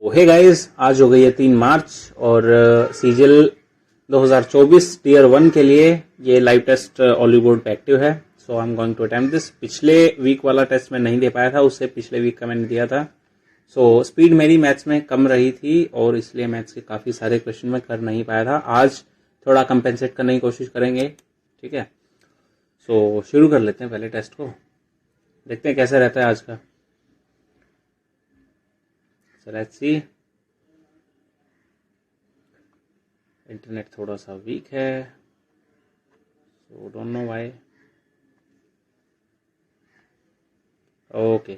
Hey guys, आज हो गई है 3 मार्च और सीजीएल 2024 टीयर 1 के लिए ये लाइव टेस्ट ऑलीवुड पे एक्टिव है। So I am going to attempt this. पिछले वीक वाला टेस्ट मैं नहीं दे पाया था, उससे पिछले वीक का मैंने दिया था। सो स्पीड मेरी मैथ्स में कम रही थी और इसलिए मैथ्स के काफ़ी सारे क्वेश्चन मैं कर नहीं पाया था। आज थोड़ा कंपेंसेट करने की कोशिश करेंगे, ठीक है। सो शुरू कर लेते हैं पहले टेस्ट को, देखते हैं कैसा रहता है आज का। So let's see. इंटरनेट थोड़ा सा वीक है, so don't know why. Okay,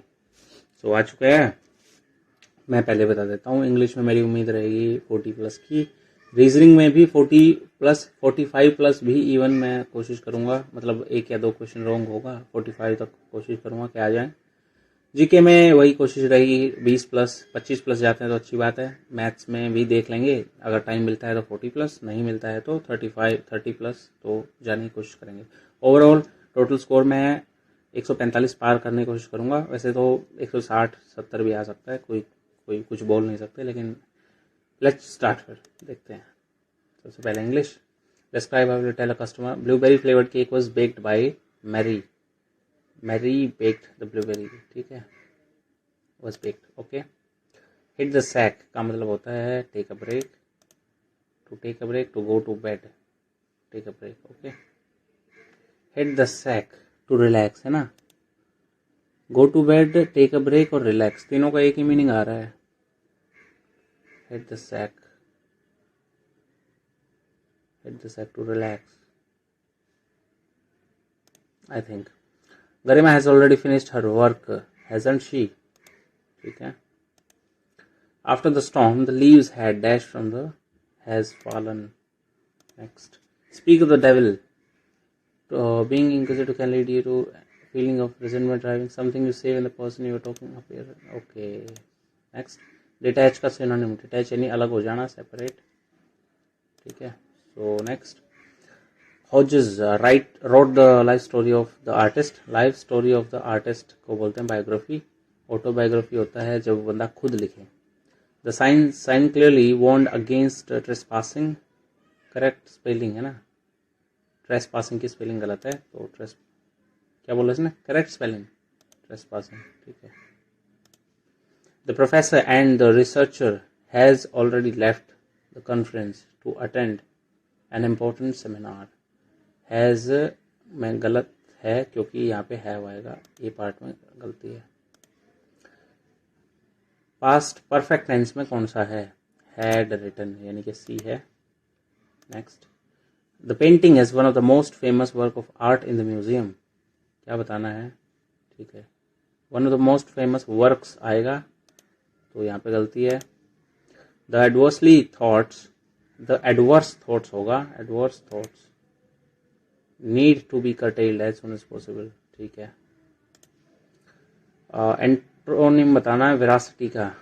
so आ चुका है। मैं पहले बता देता हूँ, इंग्लिश में मेरी उम्मीद रहेगी 40 प्लस की, रीजनिंग में भी 40 प्लस, 45 प्लस भी इवन मैं कोशिश करूँगा। मतलब 1 या 2 क्वेश्चन रॉन्ग होगा, 45 तक कोशिश करूँगा कि आ जाए। जीके में वही कोशिश रहेगी, 20 प्लस, 25 प्लस जाते हैं तो अच्छी बात है। मैथ्स में भी देख लेंगे, अगर टाइम मिलता है तो 40 प्लस, नहीं मिलता है तो 30 प्लस तो जाने की कोशिश करेंगे। ओवरऑल टोटल स्कोर में 145 पार करने की कोशिश करूँगा। वैसे तो 160-70 भी आ सकता है, कोई कुछ बोल नहीं सकते, लेकिन लेट्स स्टार्ट। फिर देखते हैं। सबसे पहले English. Describe how you tell a customer blueberry flavoured cake was baked by Mary. Mary baked the blueberry, ठीक है, was baked, okay. Hit the sack का मतलब होता है take a break, to take a break, to go to bed, take a break, okay. Hit the sack to relax है ना, go to bed, take a break और relax तीनों का एक ही मीनिंग आ रहा है। Hit the sack to relax, I think. Garima has already finished her work, hasn't she, ठीक है। After the storm, the leaves had dashed from the has fallen. Next. Speak of the devil. Being inquisitive can lead you to feeling of resentment driving something you say when the person you are talking appear. Okay. Next. Detach का synonym. Detach यानी अलग हो जाना, separate. ठीक है. So next. Hodges wrote the life story of the artist. Life story of the artist को बोलते हैं biography. Autobiography होता है जब बंदा खुद लिखे. The sign clearly warned against trespassing. Correct spelling है ना. Trespassing की स्पेलिंग गलत है, तो क्या बोला इसने, करेक्ट स्पेलिंग trespassing, ठीक है। The professor and the researcher has already left the conference to attend an important seminar. Has में गलत है क्योंकि यहाँ पे have आएगा, ये पार्ट में गलती है। पास्ट परफेक्ट टेंस में कौन सा है, had written यानी कि C है। Next. The painting is one of the most famous work of art in the museum. क्या बताना है, ठीक है। One of the most famous works आएगा, तो यहाँ पे गलती है। The adverse thoughts होगा, adverse thoughts need to be curtailed as soon as possible, ठीक है। एंटोनिम बताना है वेरासिटी का,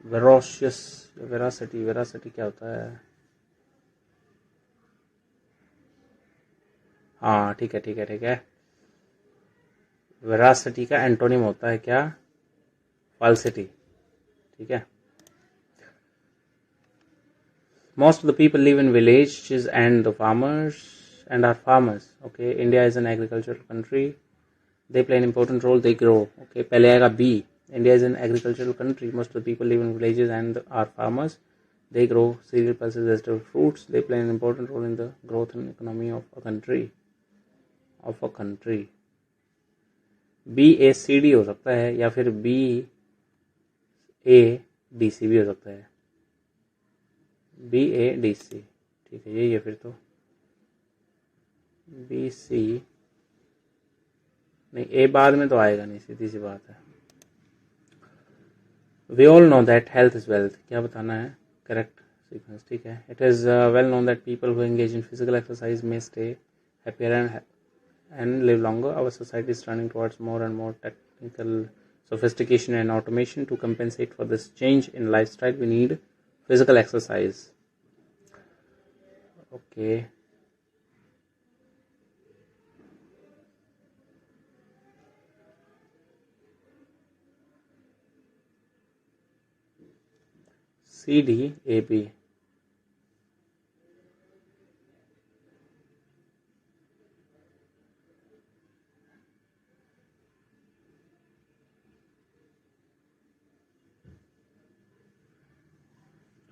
वेरोशियस, वेरासिटी क्या होता है। हाँ ठीक है। वेरासिटी का एंटोनिम होता है क्या, फाल्सिटी, ठीक है। Most of the people live in villages and are farmers. Okay, India is an agricultural country. They play an important role. They grow. Okay, पहले आएगा B. India is an agricultural country. Most of the people live in villages and are farmers. They grow cereal, pulses, vegetables, fruits. They play an important role in the growth and economy of a country. BACD हो सकता है या फिर BADC भी हो सकता है। BADC, ठीक है, यही है फिर तो। BC नहीं, A बाद में तो आएगा नहीं, सीधी सी बात है। We all know that health is wealth, क्या बताना है, करेक्ट सीक्वेंस, ठीक है। It is well known that people who engage in physical exercise may stay happier and live longer. Our society is turning towards more and more technical sophistication and automation. To compensate for this change in lifestyle, we need physical exercise. Okay. CDAB.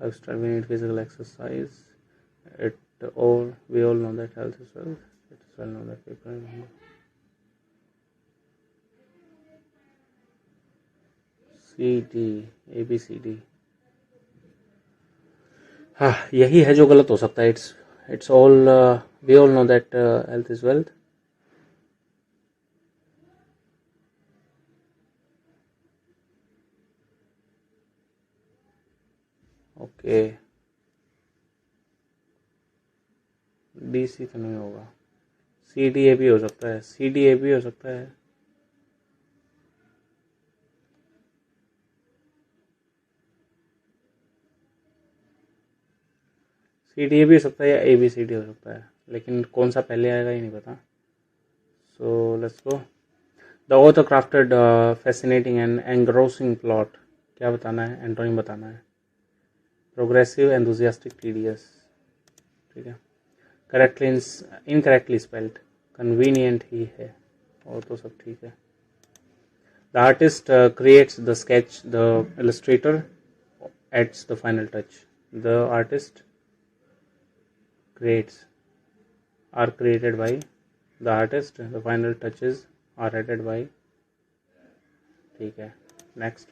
Lifestyle, we need physical exercise. We all know that health is wealth. It is well known that people remember. ABCD. हाँ, यही है जो गलत हो सकता है. It's all we all know that health is wealth. Okay, DC तो नहीं होगा. CDA भी हो सकता है. CDA भी हो सकता है. CDA भी हो सकता है या ABCD हो सकता है, लेकिन कौन सा पहले आएगा ये नहीं पता. So let's go. The author crafted fascinating and engrossing plot. क्या बताना है? एंटोनिम बताना है. Progressive, enthusiastic, tedious. ठीक है. Correctly incorrectly spelled. कन्वीनियंट ही है, और तो सब ठीक है. The artist creates the sketch, the illustrator adds the final touch. The artist creates are created by the artist, the final touches are added by. ठीक है. नेक्स्ट,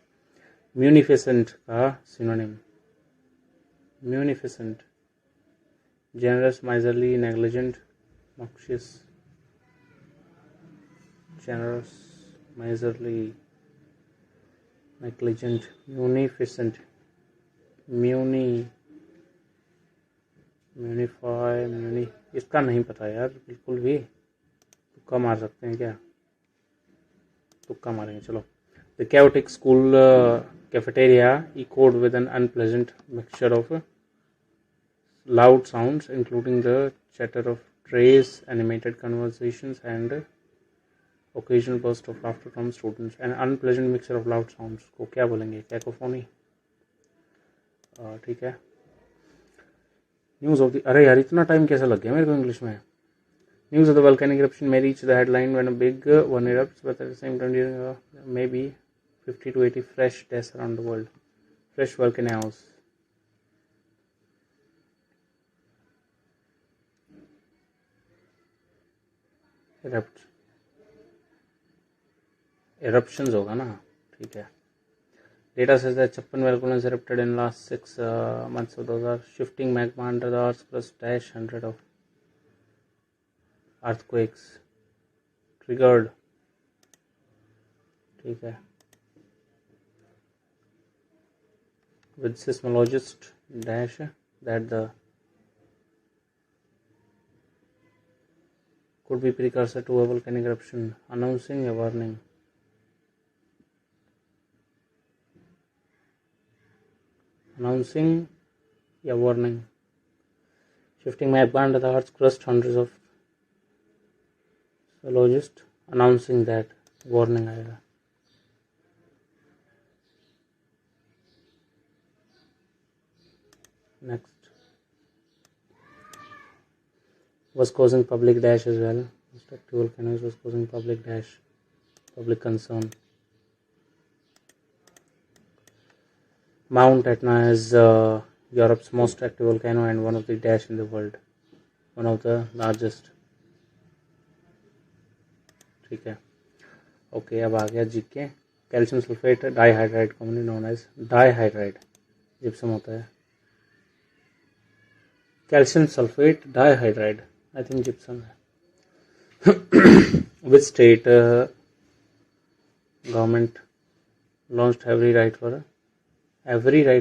म्यूनिफिसेंट का synonym. Munificent, generous, miserly, negligent, noxious. Generous, miserly, negligent, munificent, म्यूनी. इसका नहीं पता यार बिल्कुल भी. तुक्का मार सकते हैं क्या? तुक्का मारेंगे, चलो. The chaotic school cafeteria echoed with an unpleasant mixture of loud sounds, including the chatter of trays, animated conversations, and occasional burst of laughter from students. An unpleasant mixture of loud sounds को क्या बोलेंगे? Cacophony. ठीक है. News of the, अरे यार इतना time कैसा लग गया मेरे को इंग्लिश में. News of the volcanic eruption may reach the headline when a big one erupts, but at the same time there may be 50 to 80 fresh deaths around the world. Fresh volcanoes. eruptions होगा ना. ठीक है. Data says that 56 volcanoes erupted in last 6 months. So those are shifting magma under the earth plus dash 100 of earthquakes triggered. ठीक है. With seismologist dash that the could be precursor to a volcanic eruption, announcing a warning. Announcing a warning. Shifting magma under the earth's crust, hundreds of seismologists announcing that warning आएगा. Next, was causing public dash as well. Most active volcanoes was causing public dash, public concern. Mount Etna is Europe's most active volcano and one of the dash in the world, one of the largest. ठीक है. Okay, अब आ गया GK. Calcium sulphate dihydride, commonly known as dihydride. Gypsum होता है. Calcium sulphate dihydride, I think gypsum है. Which state government launched every right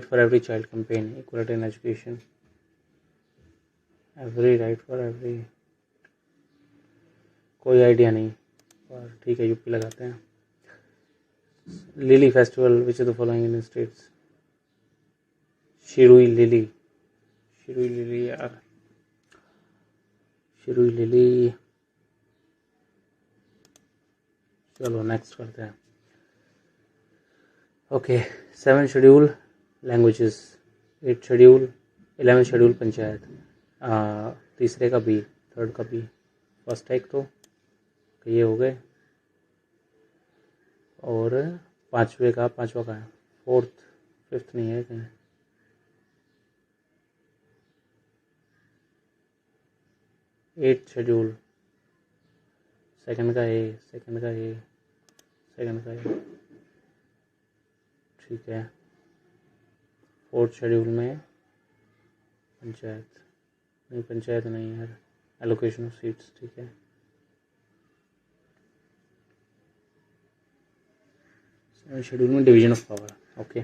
for every child campaign, equality in education. every right for every, कोई idea नहीं, और ठीक है UP लगाते हैं. Lily festival, which of the following Indian states? Shirui lily यार, Shirui lily. चलो नेक्स्ट करते हैं. Okay, 7 schedule languages. 8 schedule, 11 schedule panchayat, तीसरे का बी, थर्ड का बी, फर्स्ट एक तो ये हो गए, और पाँचवा का है, फोर्थ, फिफ्थ नहीं है कहीं। एट शेड्यूल, सेकंड का ए, ठीक है। फोर्थ शेड्यूल में पंचायत नहीं यार, एलोकेशन ऑफ सीट्स, ठीक है। शेड्यूल में division of power, okay.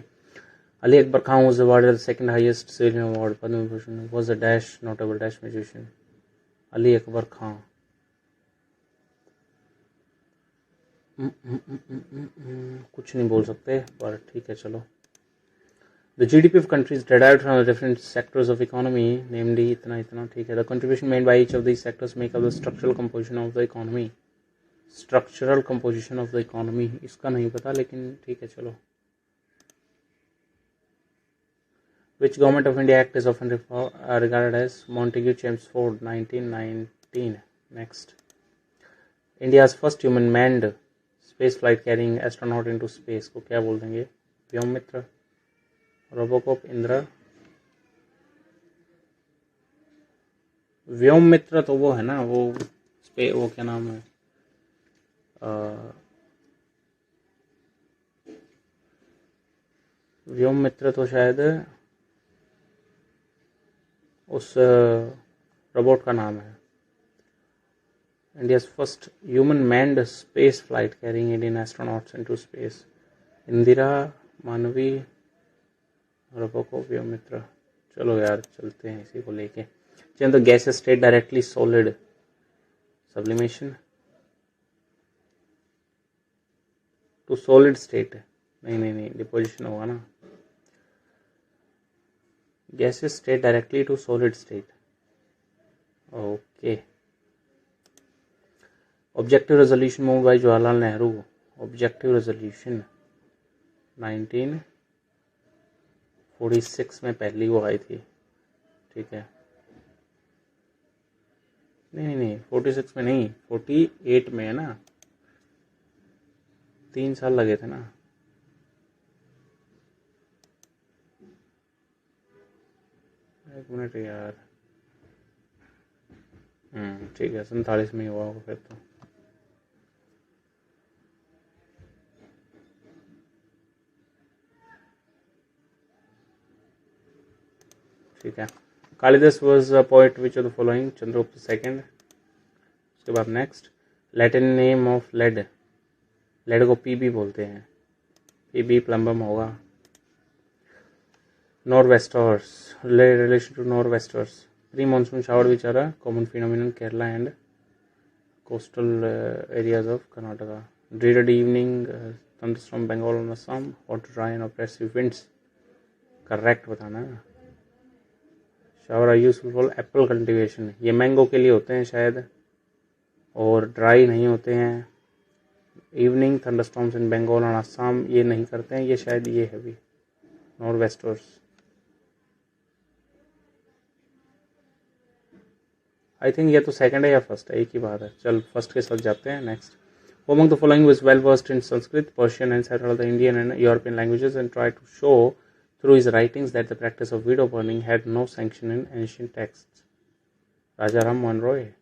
Ali Akbar Khan was awarded the second highest civilian award Padma Vibhushan, was a dash notable dash musician. Ali Akbar Khan, कुछ नहीं बोल सकते पर ठीक है चलो। The GDP of countries derived from the different sectors of economy, namely इतना, ठीक है। The contribution made by each of these sectors make up the structural composition of the economy. Structural composition of the economy, इसका नहीं पता लेकिन ठीक है चलो। Which government of India act is often regarded as Montagu Chelmsford 1919? Next. India's first human manned space flight carrying astronaut into space को क्या बोल देंगे? व्योम मित्र, रोबोकॉप, इंदिरा। व्योम मित्र तो वो है ना, वो क्या नाम है, व्योम मित्र तो शायद उस रोबोट का नाम है। India's first human manned space flight carrying Indian astronauts into space, Indira, मानवी, रोबोकॉप, व्योम मित्र। चलो यार चलते हैं इसी को लेके। Change the gas state directly solid, sublimation to solid state, नहीं डिपोजिशन होगा ना। Gas state directly to solid state, okay. Objective resolution move by Jawaharlal Nehru, objective resolution 1946 में पहली वो आई थी, ठीक है। नहीं 46 में नहीं, 48 में है ना, 3 साल लगे थे ना। एक मिनट यार, ठीक है 47 में हुआ होगा फिर तो। ठीक है। Kalidas was a poet which of the following? Chandragupta second. उसके बाद next, Latin name of lead, lead को पीबी बोलते हैं, पीबी प्लम्बम होगा। Norwesters, relation to norwesters, pre monsoon shower which are a common phenomenon Kerala and coastal areas of Karnataka. Dreaded evening thunderstorm Bengal और Assam, hot dry and oppressive winds, correct बताना है। Shower are useful for apple cultivation, ये mango के लिए होते हैं शायद, और ड्राई नहीं होते हैं। इवनिंग थंडरस्टॉर्म्स इन बंगाल और असम, ये नहीं करते हैं, ये शायद ये है भी नॉरवेस्टर्स। आई थिंक ये तो सेकंड है या फर्स्ट है, एक ही बात है। चल फर्स्ट के साथ जाते हैं। Next, who among the following was well versed in Sanskrit, Persian and several other Indian and European languages and tried to show through his writings that the practice of widow burning had no sanction in ancient texts? Raja Ram Mohan Roy.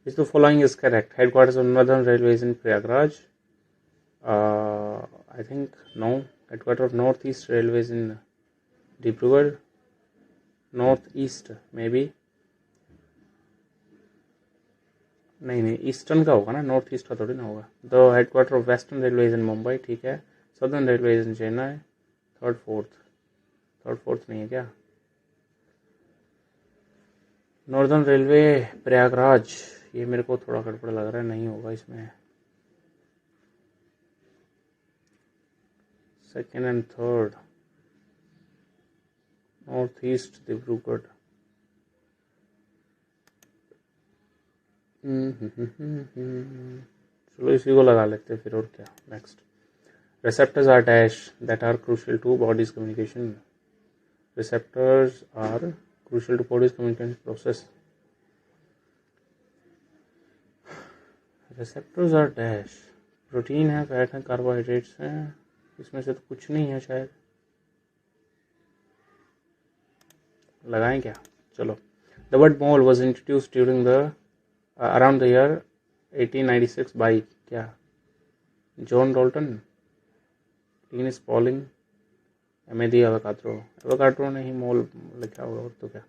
Which of the following is correct? Headquarters of Northern Railways in Prayagraj. I think no. Headquarters of Northeast Railways in Dibrugarh. Northeast maybe. नहीं eastern का होगा ना, north east का थोड़ी ना होगा। The headquarter of western railways in Mumbai, ठीक है। Southern railways in Chennai. Third fourth नहीं है क्या? नॉर्दर्न रेलवे प्रयागराज, ये मेरे को थोड़ा गड़बड़ लग रहा है, नहीं होगा इसमें। Second and third, north east Dibrugarh. चलो इसी को लगा लेते फिर, और क्या। Next, receptors are dash that are crucial to body's communication. Receptors are crucial to body's communication process. Receptors are dash, protein है, फैट है, कार्बोहाइड्रेट्स हैं, इसमें से तो कुछ नहीं है शायद। लगाएं क्या? चलो। The word mole was introduce during the around the year 1896 by क्या? John Dalton, Linus Pauling, Amedeo Avogadro ने ही मॉल लिखा होगा, और तो क्या।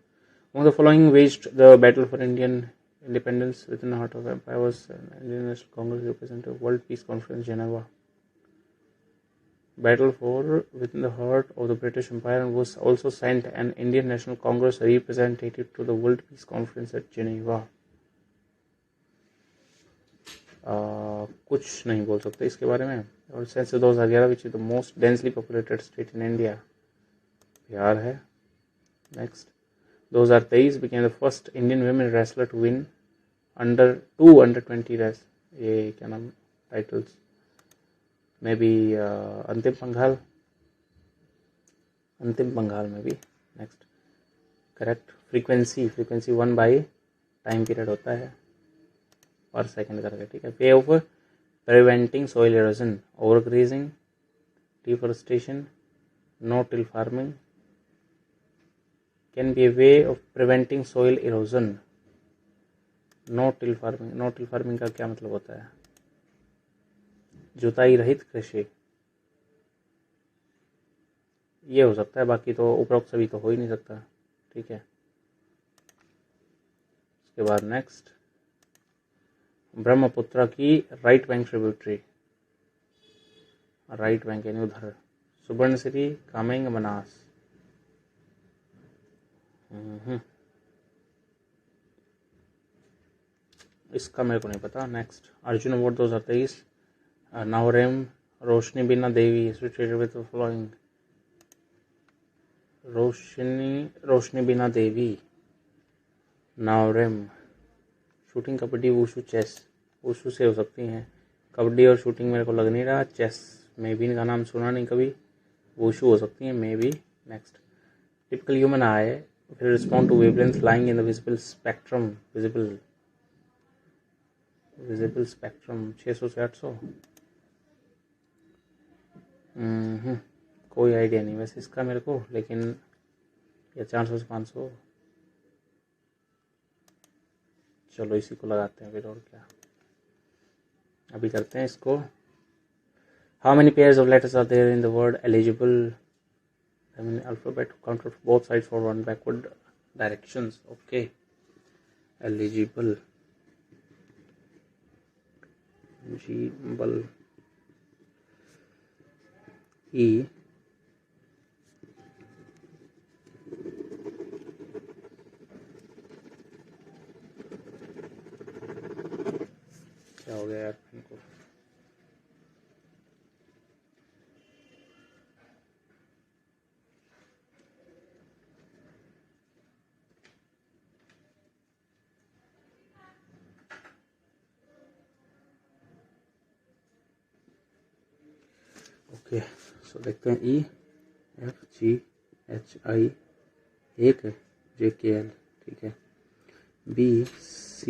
Among the following waged the battle for Indian independence within the heart of empire was Indian National Congress representative World Peace Conference Geneva. Battle for within the heart of the British Empire, and was also sent an Indian National Congress representative to the World Peace Conference at Geneva. कुछ नहीं बोल सकते इसके बारे में। और census 2011 which is the most densely populated state in India, Bihar है। Next, 2023 became the first Indian women wrestler to win under 20 race, ये क्या नाम टाइटल्स, मे बी अंतिम पंघाल में भी। Next, correct. फ्रीक्वेंसी 1/टाइम पीरियड होता है पर सेकंड करके, ठीक है। Way of preventing soil erosion, overgrazing, deforestation, no till farming can be a way of preventing soil erosion. No till farming, no till farming का क्या मतलब होता है? जुताई रहित कृषि, ये हो सकता है, बाकी तो उपरोक्त सभी तो हो ही नहीं सकता, ठीक है। उसके बाद नेक्स्ट, ब्रह्मपुत्र की right bank tributary, right bank यानी उधर, सुबर्णश्री, कामेंग, मनास। इसका मेरे को नहीं पता। Next, Arjun award 2023 Naorem Roshibina Devi associated with following. Roshibina Devi, Naorem, shooting, kabaddi, wushu, chess. Wushu से हो सकती हैं, कबड्डी और शूटिंग मेरे को लग नहीं रहा। चेस में भी इनका नाम सुना नहीं कभी, वुशु हो सकती है may be. Next, typical human I will respond to wavelengths lying in the visible spectrum, visible spectrum 600 से 800। कोई आइडिया नहीं वैसे इसका मेरे को, लेकिन या 400 से 500। चलो इसी को लगाते हैं फिर, और क्या अभी करते हैं इसको। How many pairs of letters are there in the word eligible? I mean alphabet counted for both sides forward and backward directions. Okay, eligible, eligible, E, क्या हो गया यार इनको। ओके, सो देखते हैं। E, F, G, H, I, एक J, K, L, ठीक है। B, C,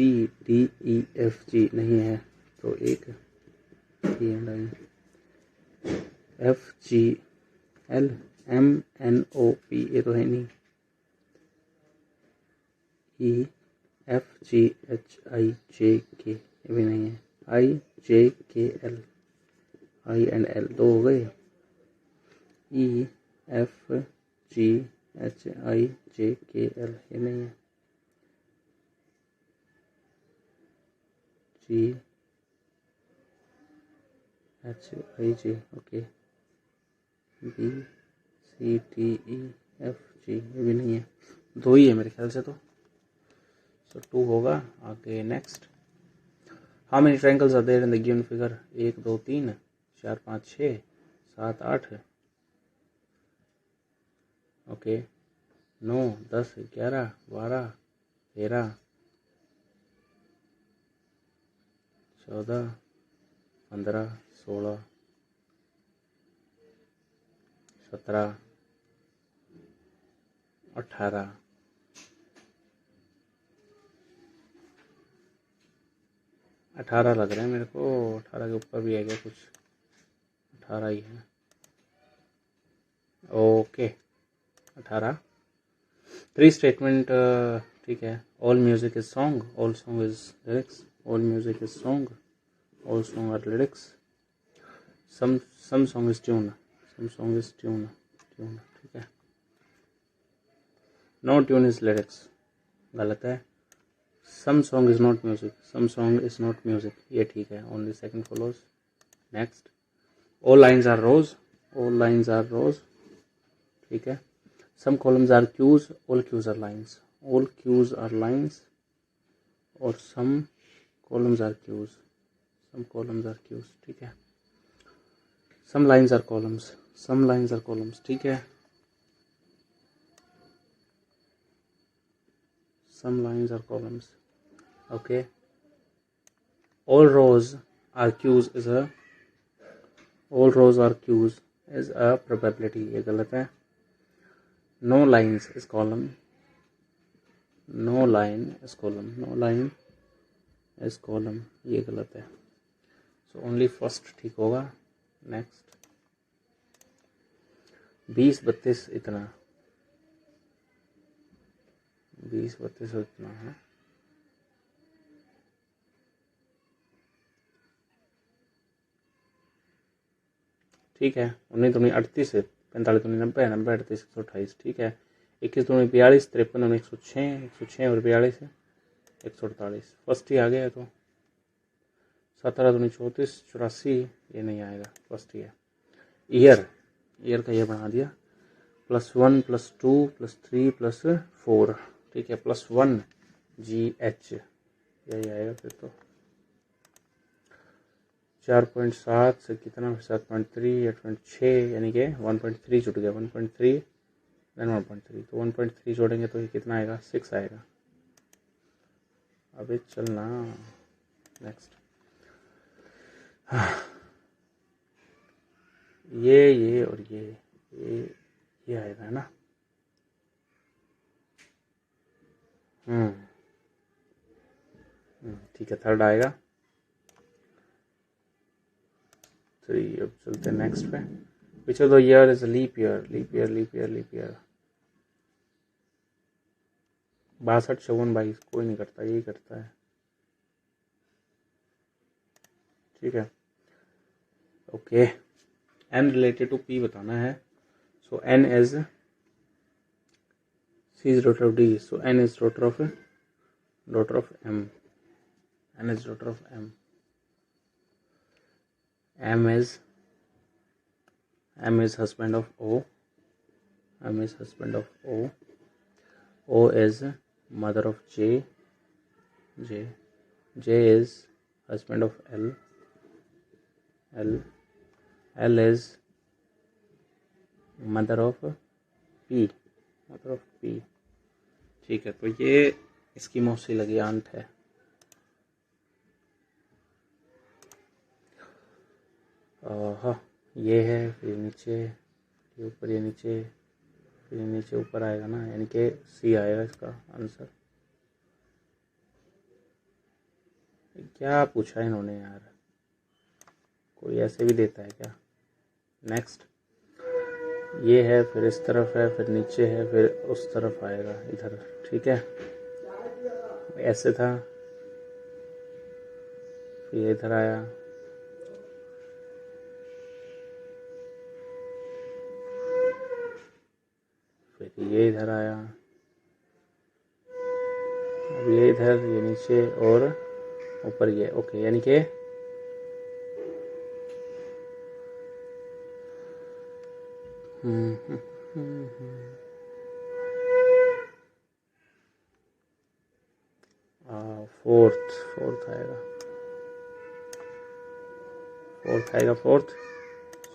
D, E, F, G नहीं है तो एक E and I, F, G, L, M, N, O, P, ये तो है नहीं। E, F, G, H, I, J, K, ये भी नहीं है। I, J, K, L, I and L दो हो गए। E, F, G, H, I, J, K, L, ये नहीं है। G, H, I, J, okay. B, C, D, E, F, G, ये भी नहीं है। दो ही है मेरे ख्याल से, तो सो 2 होगा। आगे next, how many triangles are there in the given figure? 1, 2, 3, 4, 5, 6, 7, 8, okay. 9, 10, 11, 12, 13, 14, 15, 16, 17, 18 18 लग रहे हैं मेरे को। 18 के ऊपर भी है क्या कुछ? 18 ही है। Okay 18 3 statement. ठीक है। All music is song, all song is lyrics, all music is song, all song are lyrics, some song is tune, some song is tune, ठीक है। नो ट्यून इज लिरिक्स, गलत है। Some song is not music, some song is not music, ये ठीक है। Only second follows. Next, all lines are rows, all lines are rows, ठीक है। सम columns are cues, all cues are lines, all cues are lines, और some columns are cues, some columns are cues, ठीक है। Some lines are columns, some lines are columns, ठीक है। Some lines are columns, okay. All rows are cues is a, all rows are cues is a probability, ये गलत है। No lines is column, no line is column, no line is column, ये गलत है। So only first ठीक होगा। Next, 20 32 इतना, 20 32 इतना है, ठीक है। 19 दूनी 38 है, 45 दूनी 90, 90 38 128, ठीक है। 21 दूनी 42, 53 दूनी 106, 106 और 42 है 148, फर्स्ट ही आ गया है। तो 17 दूनी 34, 84, ये नहीं आएगा, फर्स्ट ही है। ईयर, ईयर का ये बना दिया, +1 +2 +3 +4, ठीक है। +1 GH, यही आएगा फिर तो। 4.7 से कितना, 7.3, 8.6, यानी कि 1.3 छूट गया, 1.3 देन 1.3, तो 1.3 जोड़ेंगे तो ये कितना आएगा, 6 आएगा। अबे चलना। नेक्स्ट, ये और ये आएगा, है ना। ठीक है, थर्ड आएगा। 3, अब चलते हैं नेक्स्ट पे। Which of the year is leap year, leap year, leap year, leap year. 62 54 22 कोई नहीं करता, यही करता है, ठीक है। Okay, N related to P बताना है। So N is C is daughter of D, so N is daughter of M, N is daughter of M, M is husband of O, M is husband of O is mother of J, J is husband of L, L is mother of P, ठीक है। तो ये इसकी मौसी लगी aunt है। हाँ, ये है, फिर नीचे, ये ऊपर, ये नीचे, फिर नीचे ऊपर आएगा ना, यानी कि सी आएगा इसका आंसर। क्या पूछा इन्होंने यार, कोई ऐसे भी देता है क्या। नेक्स्ट, ये है, फिर इस तरफ है, फिर नीचे है, फिर उस तरफ आएगा इधर, ठीक है। ऐसे था, फिर इधर आया, फिर ये इधर आया, अब ये इधर, ये नीचे और ऊपर ये, ओके। यानी कि 4th आएगा, 4th आएगा, 4th।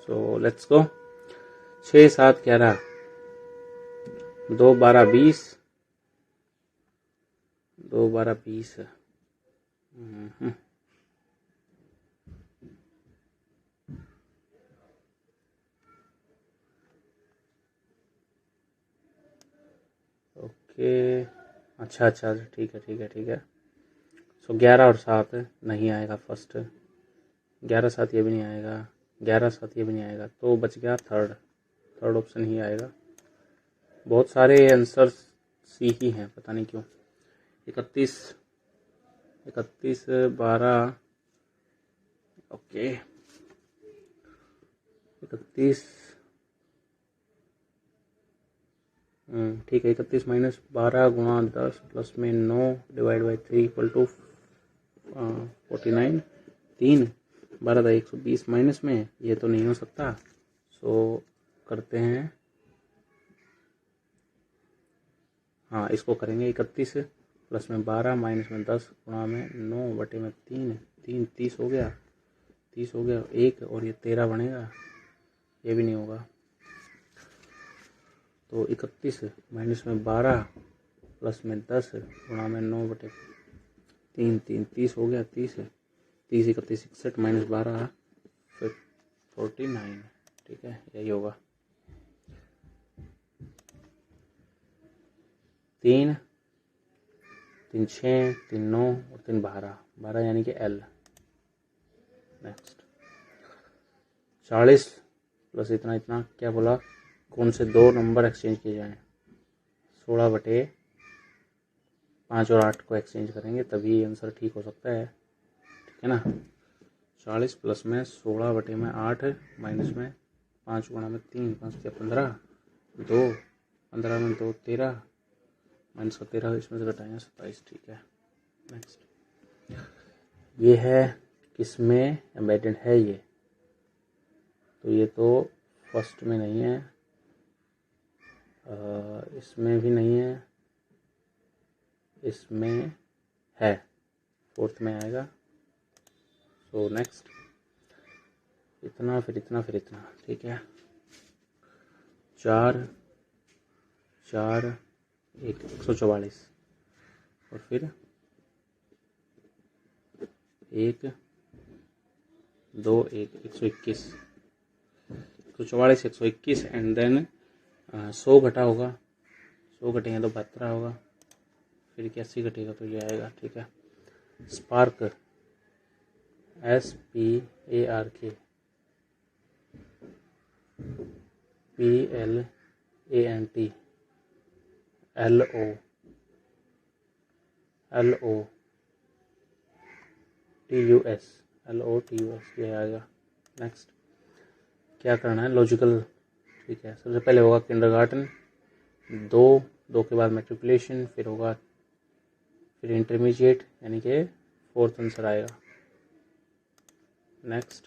So let's go. 6 7 11, 2 12 20, 2 12 20, okay, अच्छा अच्छा, ठीक है ठीक है ठीक है। सो 11 और 7 नहीं आएगा फर्स्ट, 11 7 ये भी नहीं आएगा, 11 7 ये भी नहीं आएगा, तो बच गया थर्ड ऑप्शन ही आएगा। बहुत सारे आंसर सी ही हैं, पता नहीं क्यों। 31 12, ओके 31, ठीक है। 31 माइनस 12 गुणा 10 प्लस में 9 divide by 3 equal to 49। 3 12 120 minus में ये तो नहीं हो सकता, सो करते हैं, हाँ इसको करेंगे। 31 प्लस में 12 माइनस में 10 गुणा में 9 बटे में 3, 30 हो गया, 30 हो गया, 1 और ये 13 बनेगा, ये भी नहीं होगा। तो 31 माइनस में 12 प्लस में 10 गुणा में 9 बटे 3, 30 हो गया, 30 31 61 माइनस 12 फिर 49, ठीक है यही होगा। 3 6 3 9 और 3 12 यानी कि L। नेक्स्ट 40 प्लस इतना इतना क्या बोला, कौन से दो नंबर एक्सचेंज किए जाएं? 16 बटे 5 और 8 को एक्सचेंज करेंगे तभी आंसर ठीक हो सकता है, ठीक है ना। 40 प्लस में 16 बटे में 8 माइनस में 5 गुणा में 3, 5 क्या 15, 2 15 में 2 13 माइनस का 13, इसमें से घटाएंगे 27, ठीक है। नेक्स्ट ये है किसमें एम्बेडेड है ये, तो ये तो फर्स्ट में नहीं है, इसमें भी नहीं है, इसमें है, फोर्थ में आएगा। सो नेक्स्ट इतना फिर इतना फिर इतना, ठीक है। 4 4 144 और फिर 1 2 1 121, 144 121 एंड देन 100 घटा होगा, 100 घटेंगे तो 72 होगा, फिर 81 घटेगा तो ये आएगा, ठीक है। स्पार्क SPARK PLANT LOTUS ये आएगा। नेक्स्ट क्या करना है, लॉजिकल, ठीक है। सबसे पहले होगा किंडरगार्टन, 2 के बाद मैट्रिकुलेशन, फिर होगा फिर इंटरमीडिएट यानी कि फोर्थ आंसर आएगा। नेक्स्ट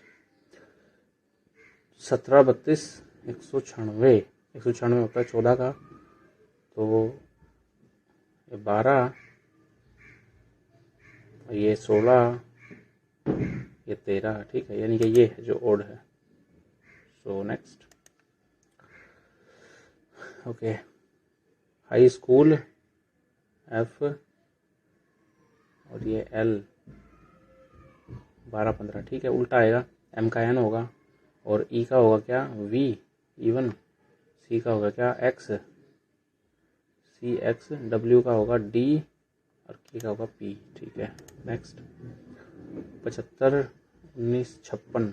17 32 196, 196 होता है 14 का, तो ये 12 ये 16 ये 13, ठीक है, यानी कि ये है जो ओड है। So next okay high school F और ये L 12 15, ठीक है, उल्टा आएगा, M का N होगा और E का होगा क्या V इवन, C का होगा क्या X CX, W का होगा D और K का होगा P, ठीक है। नेक्स्ट 75 19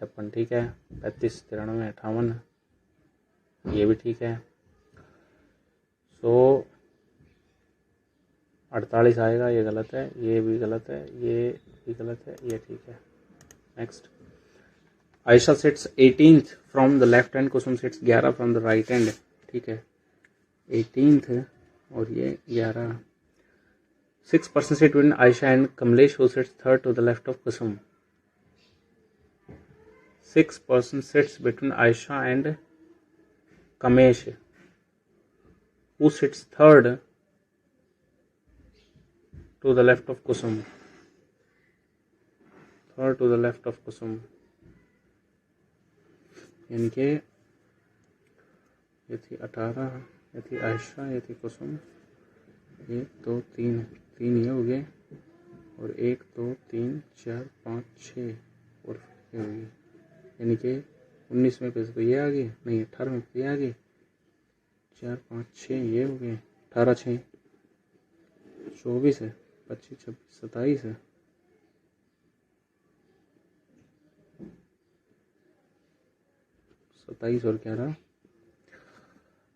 56, ठीक है। 35 93 58, ये भी ठीक है। सो 48 आएगा, ये गलत है, ये भी गलत है, ये भी गलत है, ये ठीक है। Next Ayesha sets 18th from the left hand, Kusum sets 11 from the right hand, ठीक है। 18th और ये 11, 6% sit between Aisha and Kamlesh, who sits third to the left of Kusum. 6% sits between Aisha and Kamesh, who sits third to the left of Kusum. Third to the left of Kusum, यानी कि ये थी 18, ये थी आयशा, ये थी कुसुम, ये 2 3 3 ये हो गए और 1 2 3 4 5 6 और ये हो गई, यानी कि 19 में पे तो ये आ गई, नहीं 18 में ये आ गई, 4 5 6 ये हो गए 18 6 24 है 25 26 27 है 27 और 11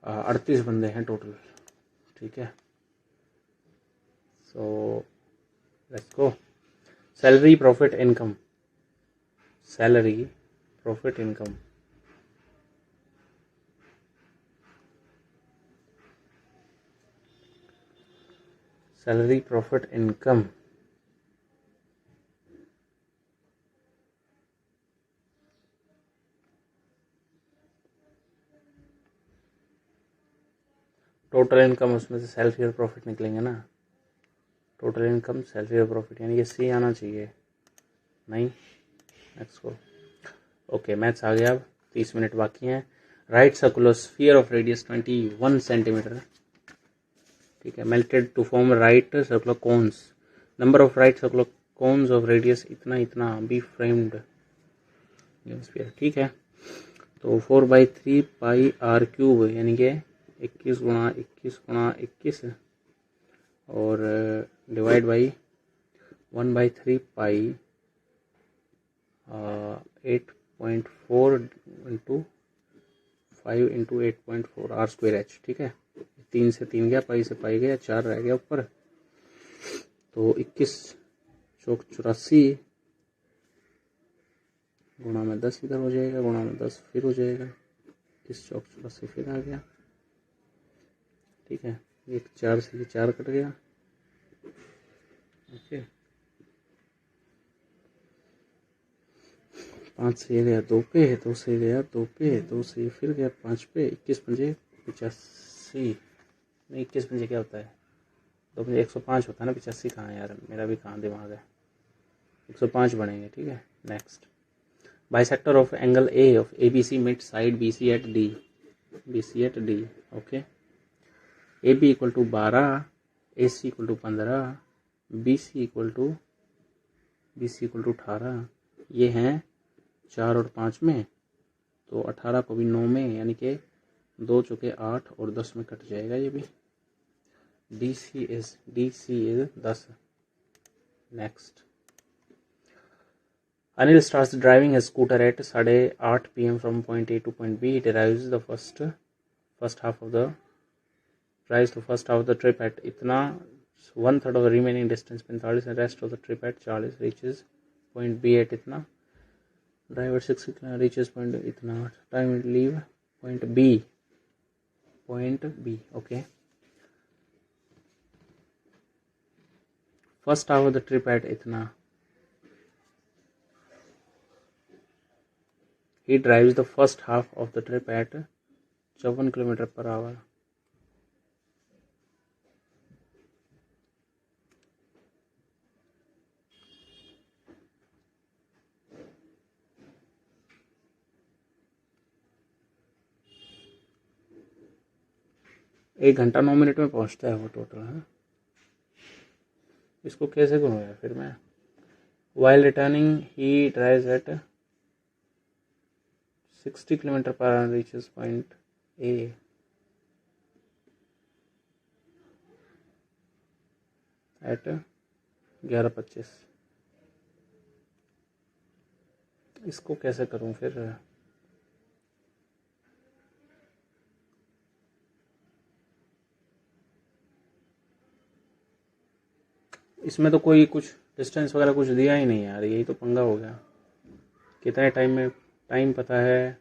38 बंदे हैं टोटल। ठीक है, सो let's go. Salary profit income, salary profit income, salary profit income total income, उसमें से सैलरी और प्रॉफिट निकलेंगे ना। टोटल इनकम सैलरी और प्रॉफिट, यानी कि सी आना चाहिए, नहीं। नेक्स्ट को ओके, मैथ्स आ गया। अब 30 मिनट बाकी हैं। Right circular sphere of radius 21 centimetre, ठीक है, melted to form right circular cones, number of right circular cones of radius इतना इतना बी फ्रेम्ड स्फीयर। ठीक है, तो 4/3 पाई आर क्यूब यानी कि 21 गुणा 21 गुणा 21 और divide by 1/3 pi 8.4 into 5 into 8.4 r square h. ठीक है, 3 से 3 गया, पाई से पाई गया, 4 रह गया ऊपर, तो 21 चौक 84 गुणा में 10 इधर हो जाएगा, गुणा में 10 फिर हो जाएगा, 21 चौक 84 फिर आ गया। ठीक है, एक 4 से 4 कट गया। ओके, 5 से गया 2 पे, 2 से गया 2 पे, 2 से फिर गया 5 पे, 21 पंजे 85, नहीं 21 पंजे क्या होता है, 2 पंजे 105 होता है ना, 85 कहाँ है यार, मेरा भी कहाँ दिमाग है, 105 बनेंगे। ठीक है, next. Bisector of angle A of A B C mid side B C at D, B C at D. Okay, A B equal to 12, A C equal to 15, B C equal to 18। ये हैं 4 और 5 में, तो 18 को भी 9 में, यानी कि 2 चौके 8 और 10 में कट जाएगा ये भी। D C is 10। Next. Anil starts driving his scooter at 8:30 p.m. from point A to point B. He derives the first half of the trip at itna, 1/3 of the remaining distance 45 and rest of the trip at 40, reaches point B at itna. Driver 6 reaches point itna, time will leave point B. Okay, first half of the trip at itna. He drives the first half of the trip at 54 km/h. एक घंटा 9 minute में पहुंचता है वो total है। इसको कैसे करूँगा फिर मैं। While returning he drives at 60 km/h, reaches point A at 11:25। इसको कैसे करूँ फिर। इसमें तो कोई कुछ डिस्टेंस वगैरह कुछ दिया ही नहीं यार, यही तो पंगा हो गया। कितने टाइम में, टाइम पता है,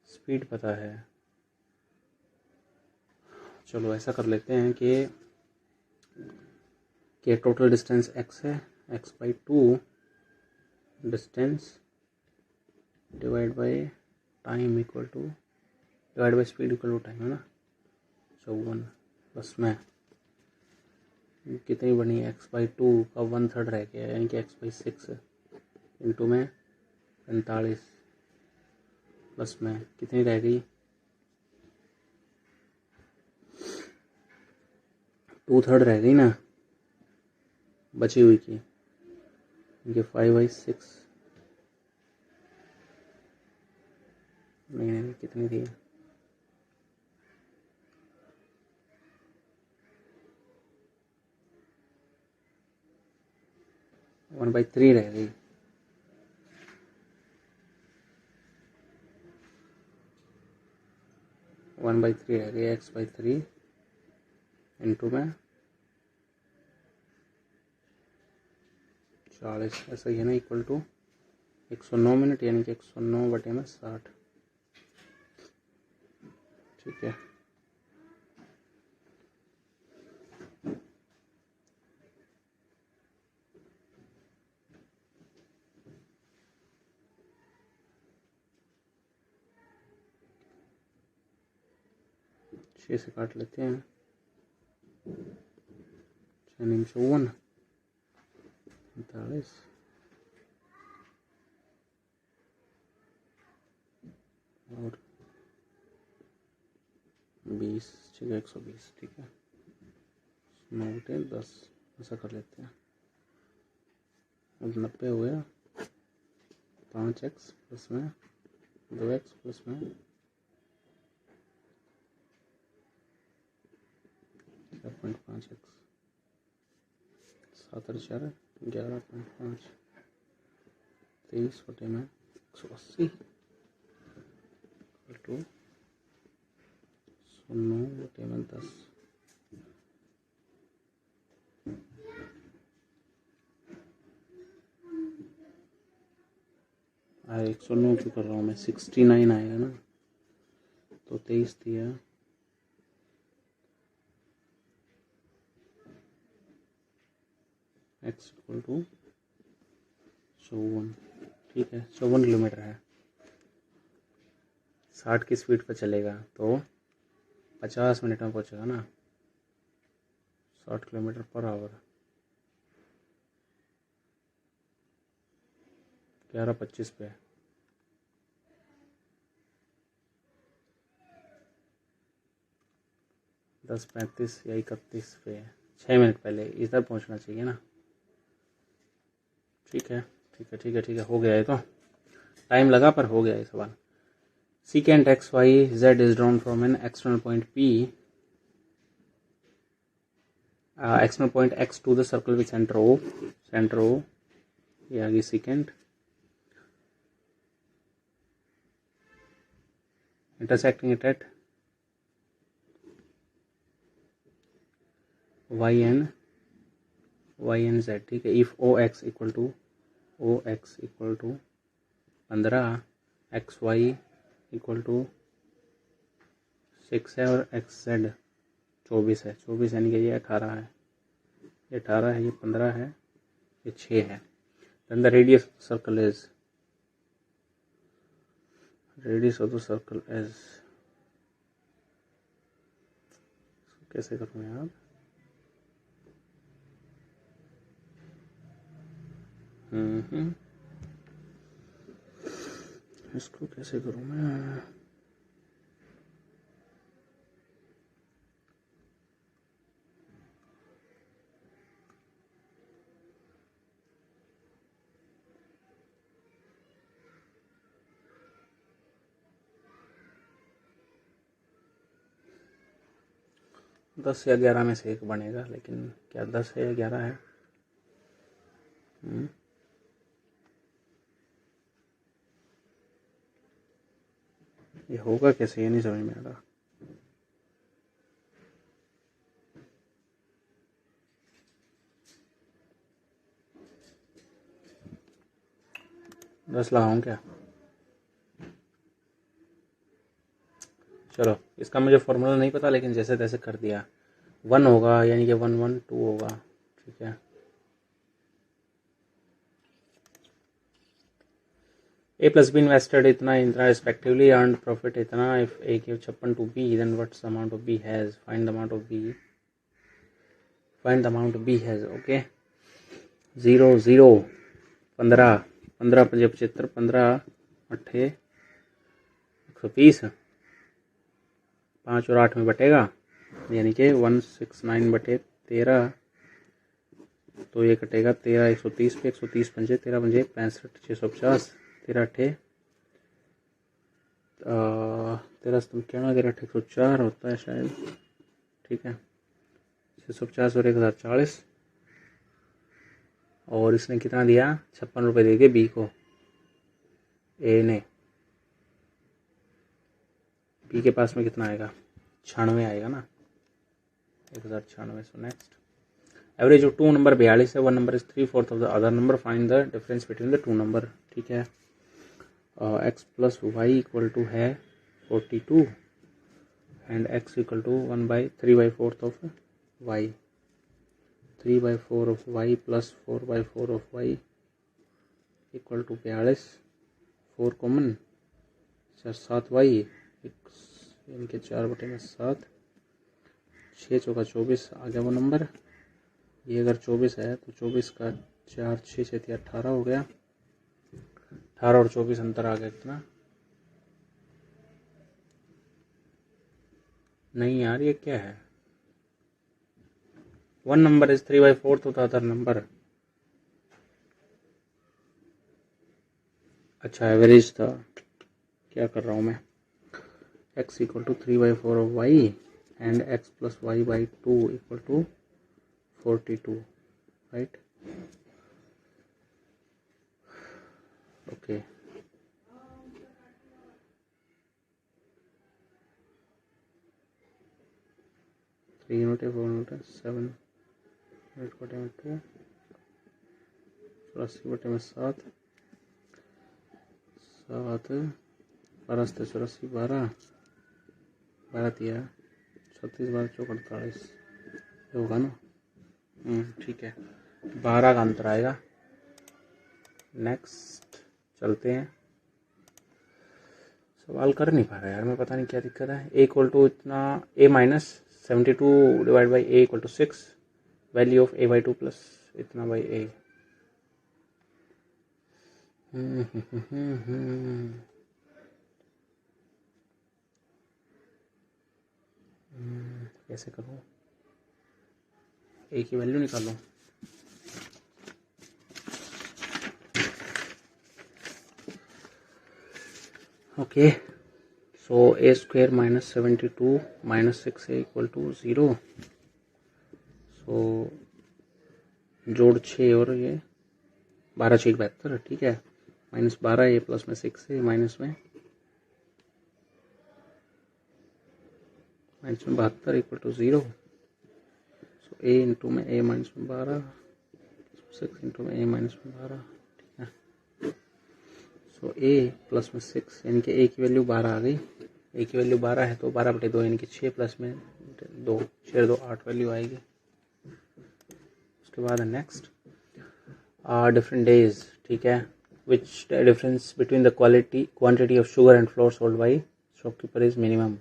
स्पीड पता है। चलो ऐसा कर लेते हैं कि टोटल डिस्टेंस x है, x/2 distance divide by time equal to, divide by speed equal to time, है ना। 54 बस में कितनी बनी, x/2 का 1/3 रह गया, यानी कि x/6 इंटू में 45 प्लस में कितनी रह गई, 2/3 रह गई ना बची हुई की, ये 5/6 नहीं कितनी थी, 1/3 रह गई। वन बाई थ्री रह गई, x/3 इंटू में 40, ऐसा ही है ना, इक्वल टू 109 मिनट, यानी कि 109/60। ठीक है, छः से काट लेते हैं। 6×54 45 और 20, 120। ठीक है, 9×10 ऐसा कर लेते हैं। अब 90 हो गया। 5x प्लस में 2x प्लस में 4.5x, 7×4 11.5, 23/180 टू 9/10। अरे 109 क्यों कर रहा हूँ मैं, 69 आएगा ना, तो 23 दिया, x इक्वल टू 54। ठीक है, 54 किलोमीटर है। 60 की स्पीड पर चलेगा तो 50 मिनट में पहुंचेगा ना, 60 किलोमीटर/आवर। 11:25 पे 10:35 या 31 पे 6 मिनट पहले इधर पहुंचना चाहिए ना। ठीक है, ठीक है, ठीक है, ठीक है, हो गया है। तो टाइम लगा पर हो गया ये सवाल। Secant x, y, z is drawn from an external point P, external point x to the circle with center O, ये आ गई secant, intersecting it at y and z। ठीक है, if OX equal to 15, XY equal to 6 है और XZ 24 है। 24 यानी कि ये 18 है, ये 18 है, ये 15 है, ये 6 है। Then the radius of the circle is, कैसे करूँ यार, इसको कैसे करूँ मैं, दस या 11 में से एक बनेगा, लेकिन क्या 10 है या 11 है? ये होगा कैसे, ये नहीं समझ में आ रहा। दस लगाऊं क्या? चलो, इसका मुझे फॉर्मूला नहीं पता, लेकिन जैसे तैसे कर दिया। 1 होगा, यानी कि 112 होगा। ठीक है, A plus B invested इतना respectively, earned profit इतना। If A gave 56 to B, then what's the amount of B has? Find the amount of B has. Okay, 0 0 15 15 75 15 8 130, 5 और 8 में बटेगा, यानी कि 169/13। तो ये कटेगा 13 130 पे, 130 पंजे 13 पंजे 65, 650, 13 8 13 104 होता है शायद। ठीक है, 650 और 1040, और इसने कितना दिया, 56 रुपये दे दिए बी को, ए ने। बी के पास में कितना आएगा, 96 आएगा ना, 1096। So next, average of two number 42 है, one number is 3/4 of the other number, find the difference between the two number. ठीक है, x plus y equal to है 42 and x equal to 3/4 of y, 3/4 of y plus 4/4 of y equal to 42, 4 common, 7 y यानी कि 4/7, 6 चौका 24 आ गया वो number. ये अगर 24 है तो 24 का 4 6 6 18 हो गया, 18 और 24 अंतर आ गया कितना, नहीं यार ये क्या है, वन नंबर इज 3/4 होता अदर नंबर। अच्छा एवरेज था, क्या कर रहा हूँ मैं, x equal to 3/4 of y and x plus y by 2 equal to 42, right. Okay, three unit है, 4 यूनिट है, 7 यूनिट बटे में 2, 84 बटे में 7, 12 से 84, 12 दिया, 36 12 चौक 48 होगा ना। ठीक है, 12 का अंतर आएगा। नेक्स्ट चलते हैं, सवाल कर नहीं पा रहा यार मैं, पता नहीं क्या दिक्कत है। ए इक्वल टू इतना, A minus 72 divide by A equal to 6, value of A by 2 plus इतना बाई ए। कैसे करूँ, ए की वैल्यू निकालूँ, okay. So A square minus 72 minus 6 A equal to 0। सो जोड़ 6 और ये 12 6 72, ठीक है, माइनस 12 ए प्लस में 6 ए माइनस में 72 equal to 0। So a into में ए माइनस में 12, 6 इंटू में ए माइनस में 12, ठीक है। सो ए प्लस में 6 यानी कि ए की वैल्यू 12 आ गई, ए की वैल्यू 12 है तो 12/2 यानी कि 6 प्लस में 2, 6 2 8 वैल्यू आएगी। उसके बाद नेक्स्ट, डिफरेंट डेज, ठीक है, which difference between the quantity of sugar and flour sold by shopkeeper is minimum.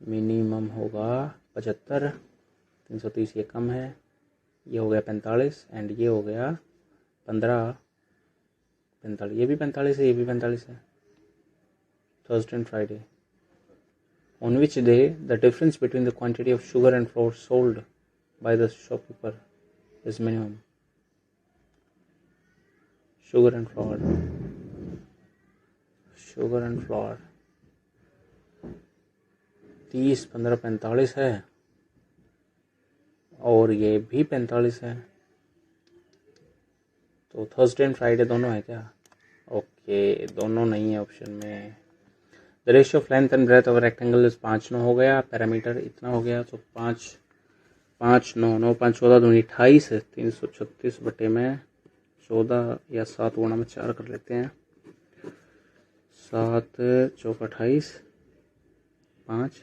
Minimum होगा 75, 330 ये कम है, ये हो गया 45 एंड ये हो गया 15, 45, ये भी 45 है, ये भी 45 है। Thursday and Friday, on which day the difference between the quantity of sugar and flour sold by the shopkeeper is minimum. Sugar and flour, 30 15 45 है और ये भी 45 है, तो थर्सडे एंड फ्राइडे दोनों है क्या, ओके दोनों नहीं है ऑप्शन में। The ratio of length and breadth of rectangle is 5 9 हो गया, पैरामीटर इतना हो गया, तो 5 5 9 9 5 14 दूनी 28 है, 336 बटे में 14 या 7 गुणा में 4 कर लेते हैं, 7 चौक 28, 5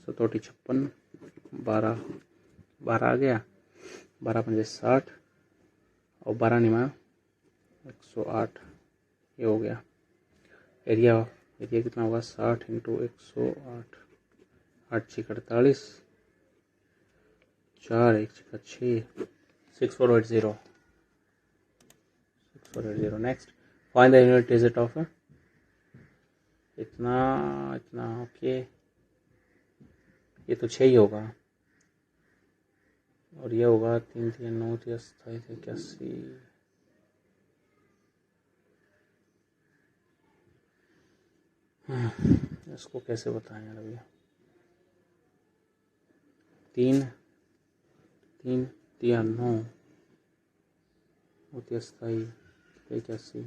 7 56, 12 आ गया, 12 पंजे 60 और 12 निमा 108, ये हो गया। एरिया कितना होगा, 60 into 108, 8 6 48, 4 1 6 6, 6480। Next, find the unit digit of इतना, ओके, ये तो 6 ही होगा और ये होगा 3 3 9 27 81। इसको कैसे बताएं यार अभी, 3 होती है 9, होती है 27, 81,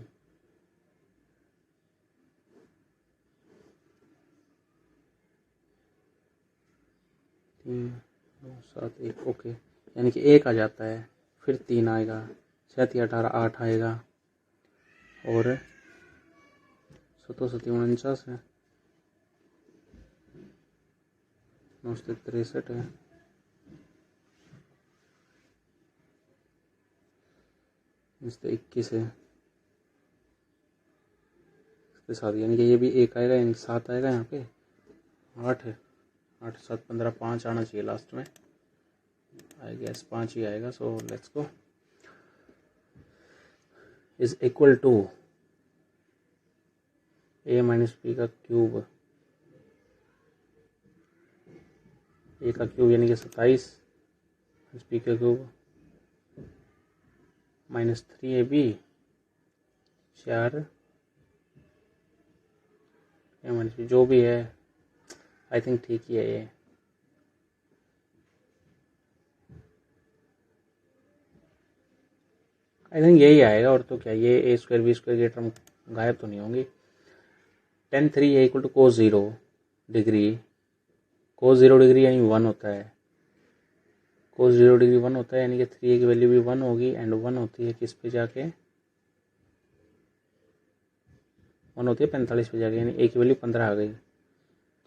3, 2, 7, 1, ओके, यानी कि 1 आ जाता है, फिर 3 आएगा, 6, 3, 18, 8 आएगा, और 7, 7, 49 है, 9, 63 है, इससे 21 है, इसके साथ यानी कि ये भी 1 आएगा, यानी 7 आएगा, यहाँ पे 8 है, 8, 7, 15, 5 आना चाहिए लास्ट में, आई गेस 5 ही आएगा। So let's go, is equal to a minus b का क्यूब, a का क्यूब यानी कि 27 बी का cube minus 3ab 4 a minus b, जो भी है आई थिंक ठीक ही है ये। आई थिंक यही आएगा, और तो क्या, ये ए स्क्वायर बी स्क्वायर की टर्म गायब तो नहीं होंगी। tan 3 है equal to cos 0 degree, cos 0 degree यानी 1 होता है, cos 0 डिग्री 1 होता है, यानी कि 3a की वैल्यू भी 1 होगी, एंड 1 होती है किस पे जाके, 1 होती है 45 पे जाके, यानी a की वैल्यू 15 आ गई।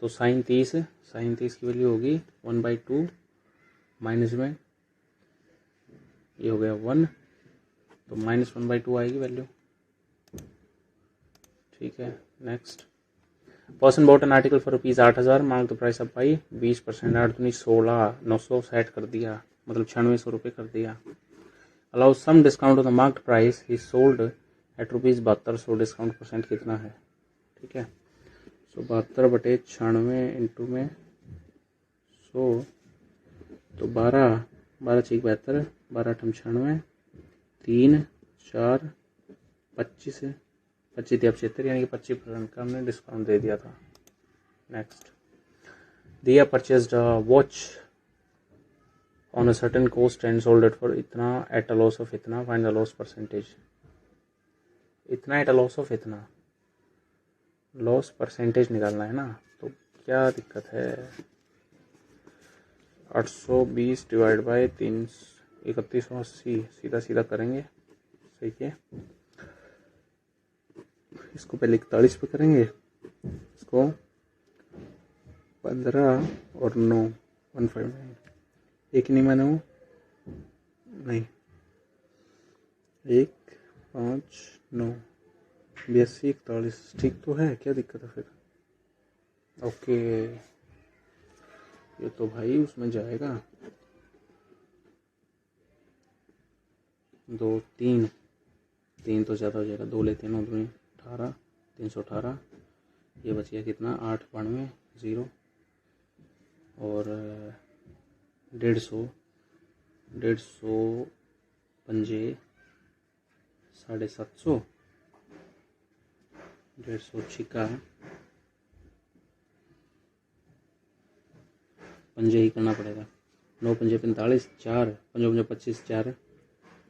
तो sin 30 की वैल्यू होगी 1/2 माइनस में ये हो गया 1, तो -1/2 आएगी वैल्यू, ठीक है। Next, person bot an article for ₹8,000, mark the price up by 20%, 8 दूनी 16, 900 सेट कर दिया, मतलब 9600 रुपये कर दिया। Allow some discount on the marked price, he sold at ₹7200, discount percent कितना है, ठीक है। सो 72/96 इंटू में 100, तो 12, 12 6 72, 12 8 96, 3 4 25 है, 25 दिया 75, यानी कि 25% का हमने डिस्काउंट दे दिया था। नेक्स्ट, दिया purchased watch on a certain cost and sold it for इतना एट अ लॉस ऑफ इतना, फाइंड द लॉस परसेंटेज। इतना एट अ लॉस ऑफ इतना, लॉस परसेंटेज निकालना है ना, तो क्या दिक्कत है। 820 डिवाइड बाई 3180, सीधा सीधा करेंगे, सही है। इसको पहले 41 पे करेंगे, इसको 15 और 9, 159, एक नहीं माने हो, नहीं 1 5 9 82 41, ठीक तो है, क्या दिक्कत है फिर। ओके, ये तो भाई उसमें जाएगा 2 3 3 तो ज़्यादा हो जाएगा, 2 लेते हैं 9 2 18, 318, ये बच गया कितना 8 92 0, और 150 पंजे 750, 150 छिका पंजे ही करना पड़ेगा, 9 पंजे 45, 4 पंजे पंजे 25, 4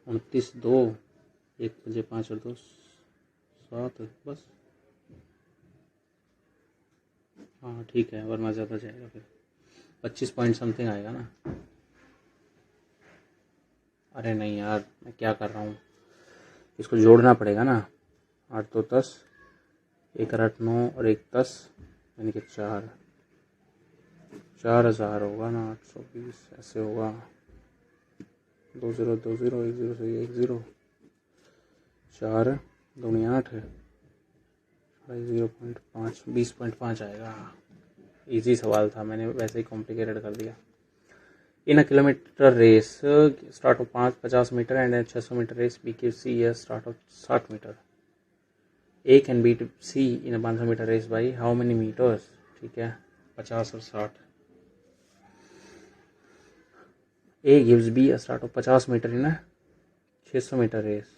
29, 2 1 पंजे 5 और 2 7, बस हाँ ठीक है, वरना ज़्यादा जाएगा फिर 25 पॉइंट समथिंग आएगा ना। अरे नहीं यार, मैं क्या कर रहा हूँ, इसको जोड़ना पड़ेगा ना, 8 तो 10, 1 8 9 और 1 10, यानी कि 4000 होगा ना, 820 ऐसे होगा, 2 0 2 0 1 0 से 1 0, 4 2 8 है, 0.5 20.5 आएगा। इजी सवाल था, मैंने वैसे ही कॉम्प्लिकेटेड कर दिया। In a kilometre race start of 50 metre and 600 metre race, B के C start of 60 metre, A can beat C in a 500 metre race by how many metres, ठीक है 50 और 60। A gives B a start of 50 metre in a 600 metre race,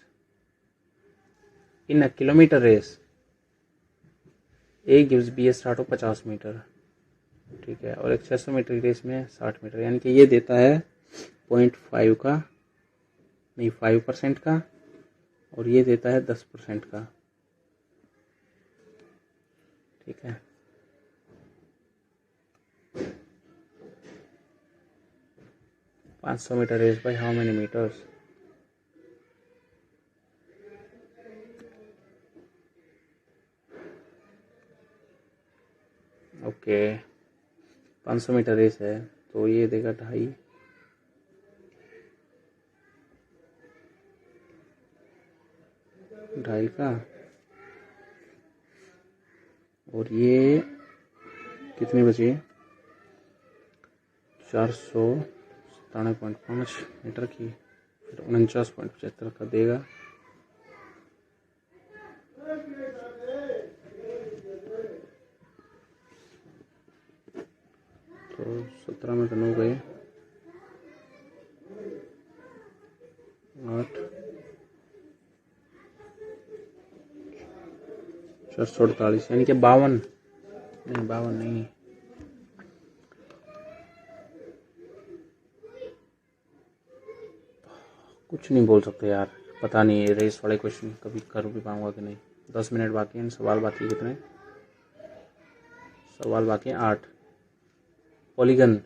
in a kilometre race A gives B a start of 50 metre, ठीक है, और एक 600 metre की race में 60 metre, यानी कि ये देता है 0.5 का नहीं 5% का, और ये देता है 10% का। ठीक है, $500 metre race by how many metres? Okay, 500 metre race है तो ये देगा 2.5, का, और ये कितनी बची? 497.5 मीटर की, फिर 49.75 का देगा। तो 17 में 9 गए, 8, 448, यानी कि 52, नहीं 52 नहीं, कुछ नहीं बोल सकते यार, पता नहीं है रेस वाले क्वेश्चन कभी कर भी पाऊंगा कि नहीं। 10 मिनट बाकी हैं, सवाल बाकी कितने? सवाल बाकी हैं 8। Polygon,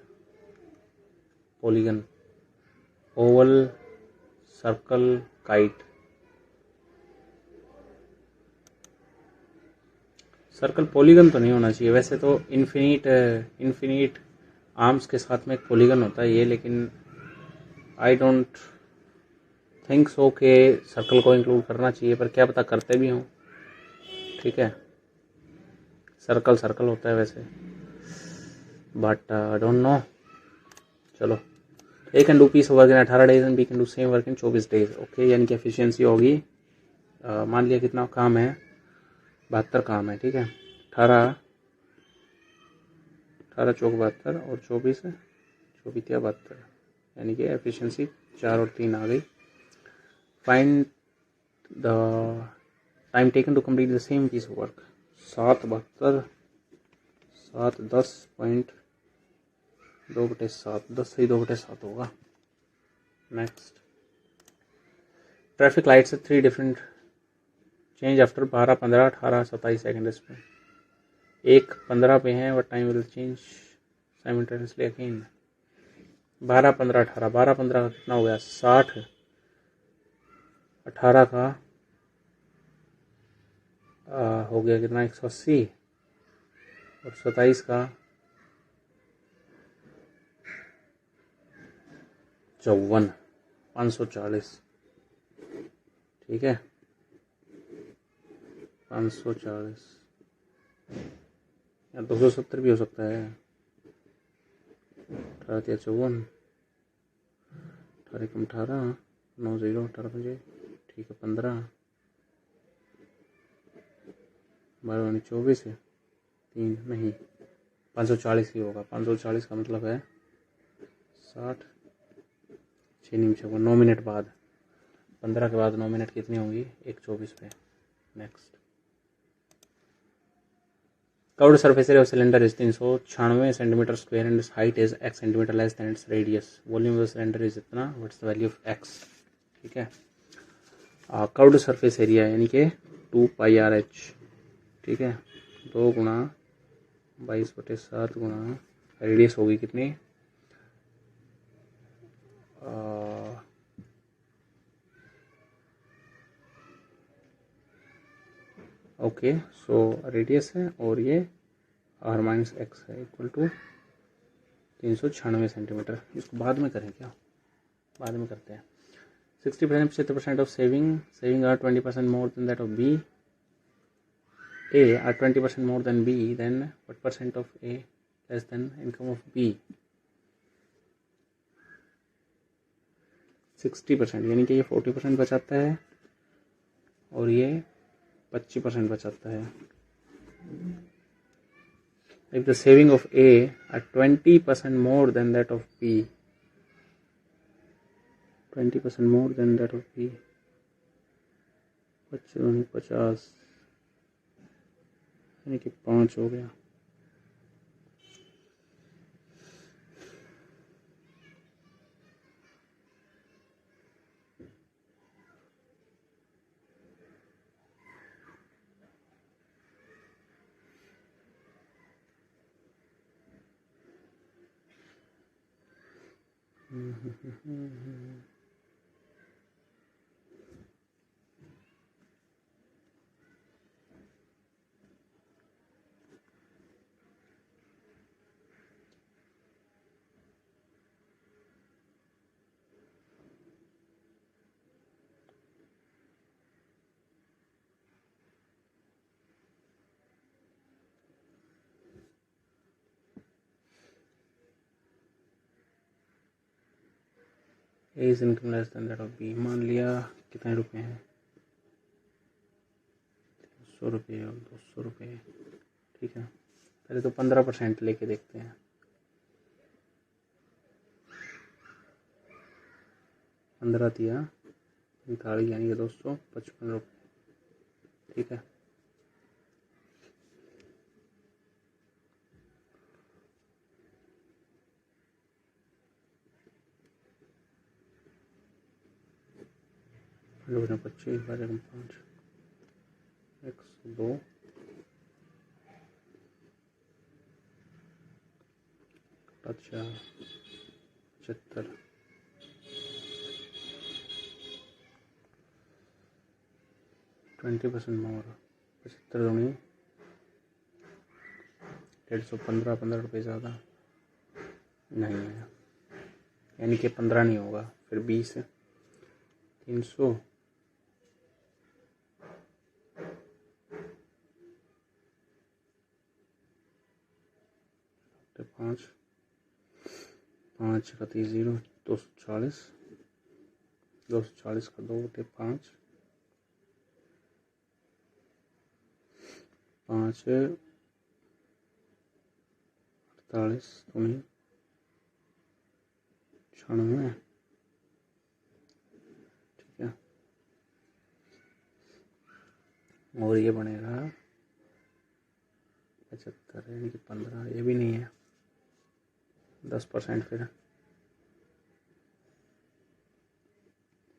Oval, circle, kite. Circle polygon तो नहीं होना चाहिए वैसे तो, इन्फिनिट आर्म्स के साथ में एक पॉलीगन होता है ये, लेकिन आई डोंट थिंक सो के सर्कल को इंक्लूड करना चाहिए, पर क्या पता करते भी हों। ठीक है, सर्कल होता है वैसे, बट डोंट नो। चलो, A can do piece work in 18 days and B can do same work in 24 days. Okay, यानी कि एफिशिएंसी होगी, मान लिया कितना काम है, 72 काम है। ठीक है, 18 चौक 72 और 24 या 72, यानी कि एफिशिएंसी 4 और 3 आ गई। Find the time taken to complete the same piece of work. 7 10/2/7, 10 से ही 2/7 होगा। Next, traffic lights 3 different change after 12, 15, 18, 27 second पे। एक 15 पे है, what time will change simultaneously again. 12, 15, 18, 12, 15 का कितना हो गया? 60, 18 का हो गया कितना? 180, और 27 का 54, 540। ठीक है, 540 या 270 भी हो सकता है। 18 या 54, 18 कम 18, 9 0, 18 5, ठीक है 15, 12 24, 3 नहीं, 540 ही होगा। 540 का मतलब है 60, 6 निमिष होगा, 9 मिनट बाद। 15 के बाद 9 मिनट कितनी होंगी? 1:24 पे। Next, curved surface area of cylinder is 396 centimetre square and its height is x centimetre less than its radius. Volume of cylinder is इतना, what's the value of x? ठीक है, कर्व्ड सरफेस एरिया यानी कि 2πRH। ठीक है, 2 गुणा 22/7 गुणा radius होगी कितनी? ओके, सो रेडियस है और ये r माइनस एक्स है, इक्वल टू 396 सेंटीमीटर। इसको बाद में करें क्या? बाद में करते हैं। 60%, 70% of saving are 20% more than that of B. A are 20% more than B, then what percent of A less than income of B? 60%, यानी कि ये 40% बचाता है और ये 25% बचाता है। If the saving of A are 20% more than that of B, 20% more than that of B, 50, यानी कि 5 हो गया। A is income less than that of B. मान लिया कितने रुपए हैं, 100 रुपये और 200 रुपये। ठीक है, पहले तो 15% लेके देखते हैं। 15 दिया 45 यानी कि 255 रुपये। ठीक है, जो 25 5 102 50 75 20% मोर। 75 दूनी 150, 15 रुपये ज़्यादा नहीं है, यानी कि 15 नहीं होगा, फिर 20 है, 300 5 5 का 30 0 240 240 का 2 बटे 5 5 48 दूनी 96। ठीक है, और ये बनेगा 75 यानी कि 15, ये भी नहीं है, 10% फिर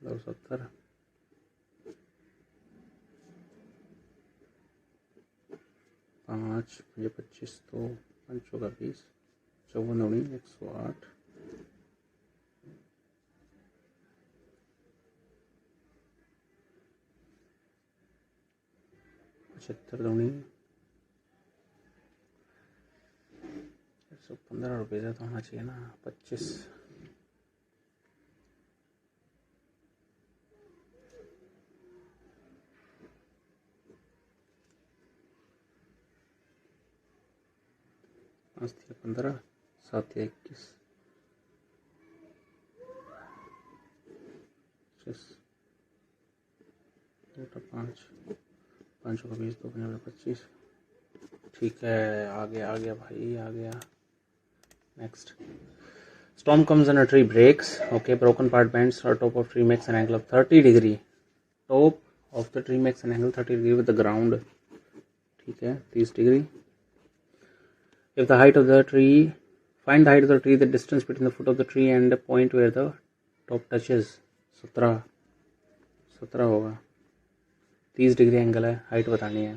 270 5 25 तो 5 का 20 54 दूनी 108 75 दूनी 115 रुपये ज़्यादा होना चाहिए ना, 25 5 दिया 15 7 दिया 21 5 5 का 20 2 25। ठीक है, आ गया भाई, आ गया। Next, storm comes and a tree breaks. Okay, broken part bends, or top of tree makes an angle of 30 degree. Top of the tree makes an angle 30 degree with the ground. ठीक है, 30 degree. If the height of the tree, find the height of the tree, the distance between the foot of the tree and the point where the top touches. 17 होगा, 30 degree angle है, height बतानी है।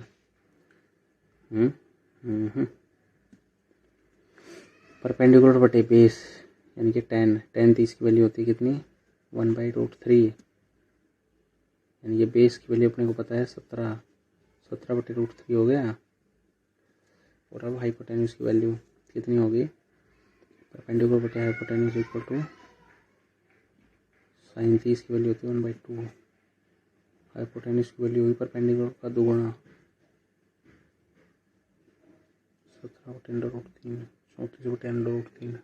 Perpendicular बटे base यानी कि 10 30 की value होती है कितनी, 1/√3, यानी कि बेस की वैल्यू अपने को पता है 17 बटे √3 हो गया। और अब हाइपोटेन्यूज की वैल्यू कितनी होगी, परपेंडिकुलर बटे हाइपोटेन्यूज इक्वल टू साइन 30 की वैल्यू होती है 1/2, हाइपोटेन्यूज की वैल्यू हुई परपेंडिकुलर का दुगुना, 17 बटे √3 34 बटे √3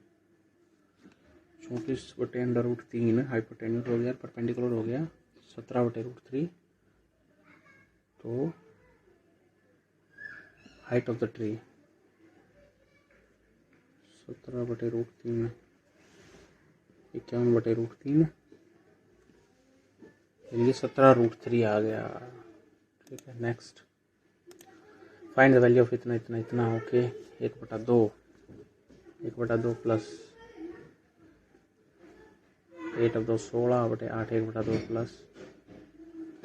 34 बटे √3 हाइपोटेन्यूज हो गया, परपेंडिकुलर हो गया 17 बटे √3। तो हाइट ऑफ द ट्री 17 बटे √3 51 बटे √3 यानी 17√3 आ गया। ठीक है, next, find the value of इतना इतना इतना। ओके, 1/2 प्लस 8/2 16 बटे 8 1/2 प्लस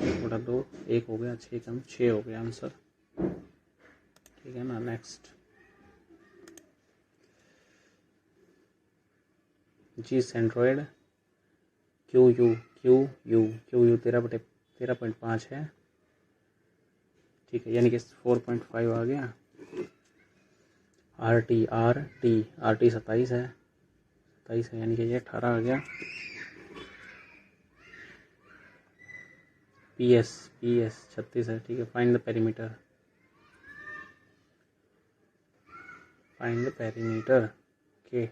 1/2 1 हो गया, 6 कम 6 हो गया आंसर। ठीक है ना, नेक्स्ट, जी सेंट्रॉयड, क्यू यू 13/13.5 है, ठीक है, यानी कि 4.5 आ गया। आर टी 27 है, यानी कि ये 18 आ गया। पी एस 36 है, ठीक है। Find the perimeter, okay.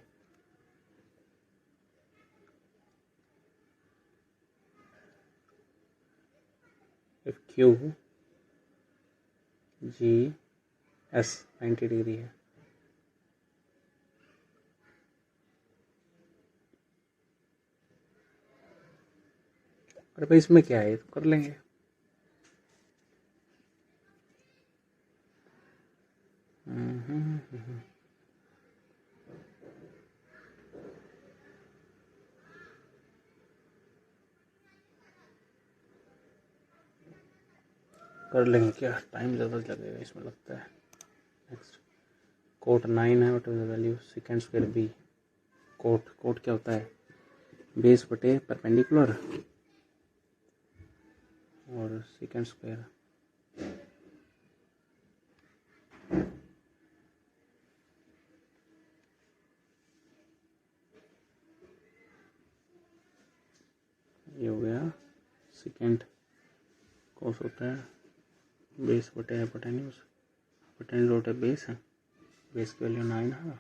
If Q G S 90 degree है, अरे भाई इसमें क्या है, तो कर लेंगे। कर लेंगे, क्या टाइम ज़्यादा लगेगा इसमें लगता है। नेक्स्ट कोट 9 है, what is the value second square B. Cot क्या होता है, बेस बटे परपेंडिकुलर और सेकेंड स्क्वायर। ये हो गया सेकेंड कोस होता है बेस बटे हाइपोटेन्यूज, हाइपोटेन्यूज होता है बेस है, बेस की वैल्यू 9 है।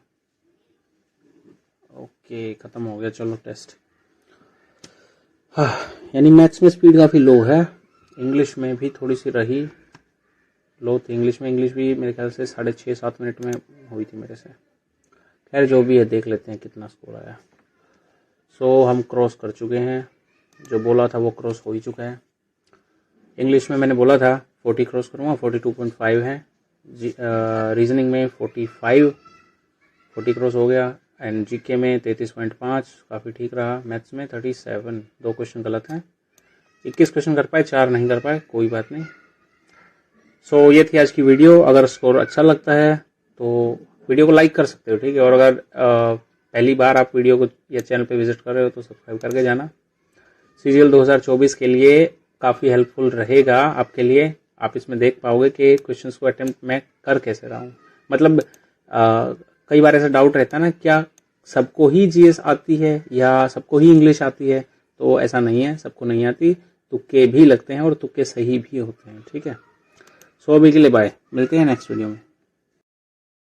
ओके ख़त्म हो गया, चलो टेस्ट। हाँ, यानी मैथ्स में स्पीड काफ़ी लो है, इंग्लिश में भी थोड़ी सी रही लो थी। इंग्लिश भी मेरे ख्याल से 6.5-7 मिनट में हुई थी मेरे से। खैर जो भी है देख लेते हैं कितना स्कोर आया। सो हम क्रॉस कर चुके हैं, जो बोला था वो क्रॉस हो ही चुका है। इंग्लिश में मैंने बोला था 40 क्रॉस करूँगा, 42.5 है। रीजनिंग में 40 क्रॉस हो गया। एंड जीके में 33.5 काफ़ी ठीक रहा। मैथ्स में 37, 2 क्वेश्चन गलत हैं। 21 क्वेश्चन कर पाए, 4 नहीं कर पाए, कोई बात नहीं। सो ये थी आज की वीडियो। अगर स्कोर अच्छा लगता है तो वीडियो को लाइक कर सकते हो, ठीक है। और अगर पहली बार आप वीडियो को या चैनल पे विजिट कर रहे हो तो सब्सक्राइब करके जाना। सीजीएल 2024 के लिए काफ़ी हेल्पफुल रहेगा आपके लिए। आप इसमें देख पाओगे कि क्वेश्चंस को अटेम्प्ट मैं कर कैसे रहा हूँ। मतलब कई बार ऐसा डाउट रहता है ना, क्या सबको ही जीएस आती है या सबको ही इंग्लिश आती है, तो ऐसा नहीं है, सबको नहीं आती। तुक्के भी लगते हैं और तुक्के सही भी होते हैं, ठीक है। सो अभी के लिए बाय, मिलते हैं नेक्स्ट वीडियो में।